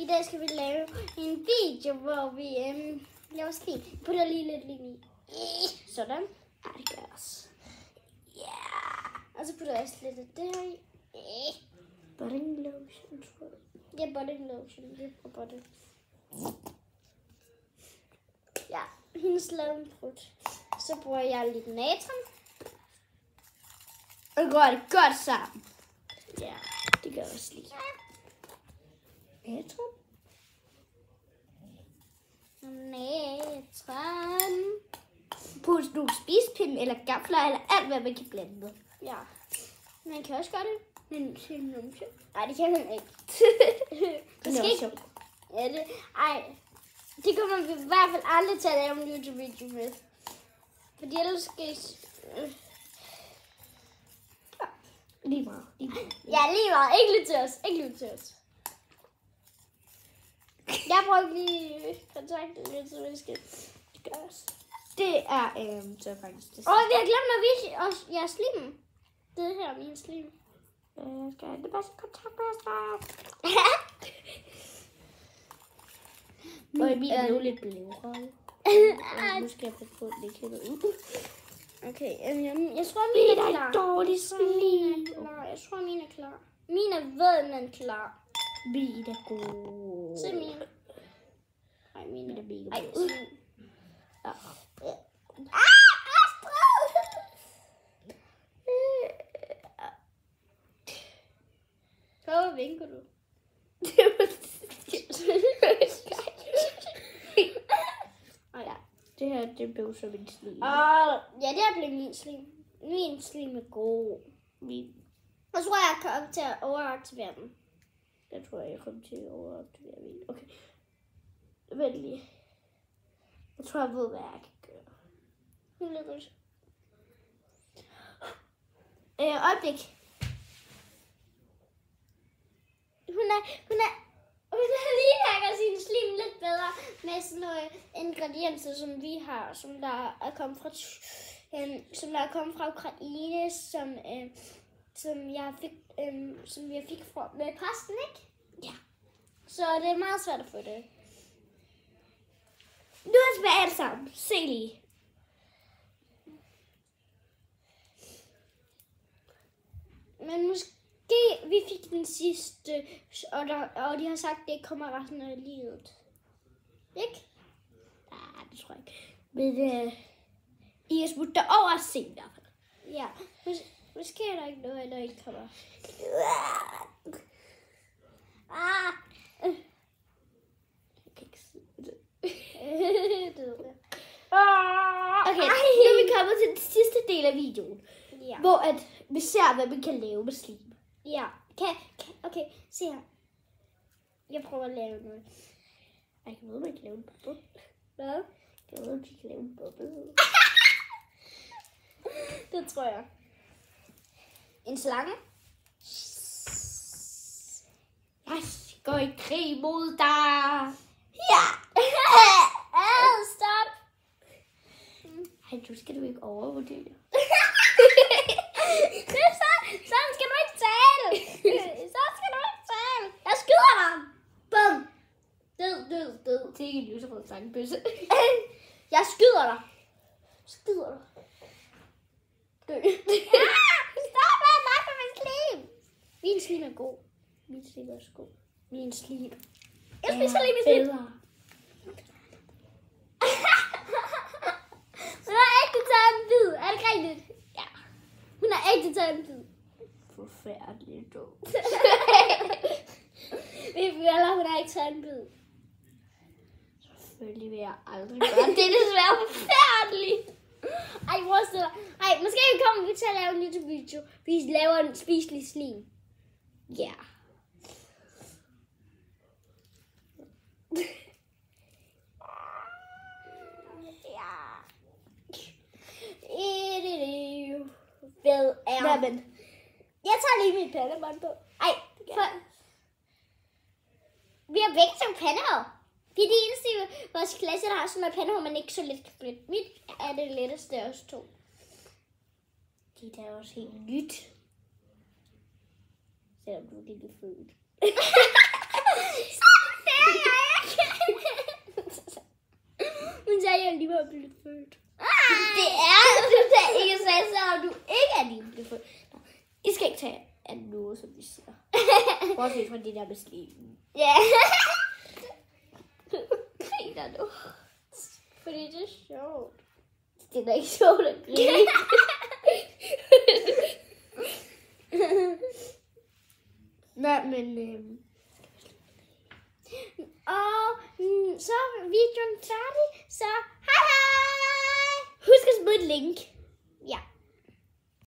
I dag skal vi lave en video, hvor vi laver slim. Vi putter lige lidt lim i. Sådan. Ja, det gør også. Og så putter jeg også lidt af det her i. Budding lotion, tror jeg. Ja, budding lotion. Vi bruger budding. Ja, hendes lavenbrud. Så bruger jeg lidt natron. Og gør det godt sammen. Ja, Det gør også lige. Natron. Natron. Put nogle spispinde eller gafler eller alt, hvad man kan blande med. Ja. Man kan også gøre det. Men til en numse. Nej, det kan man ikke. Det er også sjovt. Ja, det kommer vi i hvert fald aldrig til at lave en YouTube-video med. Fordi ellers skal Lige meget. Ja, lige meget. Ikke lyt til os. Ikke lyt til os. Jeg brugte lige kontaktet, så vi skal gøre os. Det er så faktisk det. Vi har glemt at vise os jeres slim. Det her er min slim. Skal jeg det bare kontakt med os? Og min er jo lidt blævrød. Nu skal jeg prøve at lægge det ud. Okay, jeg tror, min er klar. Det er dårligt slim. Jeg tror, min er klar. Min er ved, men klar. Min er god. Se min. Ej, min er mega ej, god. Ja. Så vinker du. Ja, det her, det blev så min slim. Ja, det her blev min slim. Min slim er god. Jeg tror, jeg kommer til at overaktivere den. Jeg tror, jeg kommer til at overaktivere min. Okay. Vent lige. Jeg tror, jeg ved, hvad jeg kan gøre. Hun er godt. Øjeblik. Hun er lige hakker sin slim lidt bedre med sådan nogle ingredienser, som vi har, som der er kommet fra Ukraine, som jeg fik fra med posten, ikke? Ja. Så det er meget svært at få det. Nu er vi alle sammen. Se lige. Men måske vi fik den sidste, og de har sagt, at det kommer resten af livet. Ikke? Nej, det tror jeg ikke. Men I er smuttet derover og se i hvert fald. Ja, måske er der ikke noget, der ikke kommer. Jeg kan ikke se det. Det ved jeg. Okay, nu er vi kommet til den sidste del af videoen. Ja. Hvor at vi ser, hvad vi kan lave med slim. Ja. Okay, se her. Jeg prøver at lave noget. Jeg kan vide, man kan lave en boble. Hvad? Jeg ved, om vi kan lave en boble. Det tror jeg. En slange? Jeg går i krig mod dig. Ja! Stop! Ej, du skal du ikke overvurdere. Sådan skal du ikke tale. Sådan skal du ikke tale. Jeg skyder dig. Bum. Død. Det er ikke en lyserød slangebøsse. Jeg skyder dig. Dø. Stop med at nakke min slim. Min slim er god. Min slim er også god. Min slim. Jeg spiser lige min slim. Hun har ægte taget en bid. Er det ikke rigtigt? Ja. Hun har ægte taget en bid. Forfærdeligt dog. Hun har ikke taget en bid. Selvfølgelig vil jeg aldrig gøre det. Det er desværre forfærdeligt. Ej, forestil dig. Ej, måske kommer vi til at lave en YouTube-video. Vi laver en spiselig slim. Ja. Hvad er... Jamen. Jeg tager lige mit pandebånd på. Ej, vi har begge to pandehår. Vi er de eneste i vores klasse, der har sådan noget pandehår, men ikke så let kan flytte. Mit er det letteste af os to. Det er også helt nyt. Selvom du er lille født. Sådan født. Det er det, ikke sagde, så du ikke er lige blevet født. Nå, I skal ikke tage af noget, som vi siger. Bortset fra det der med slimen. Ja. Griner du? Fordi det er sjovt. Det er da ikke sjovt at grine. Nej, men... Og så er videoen færdig, så hej hej! Husk at smide et link.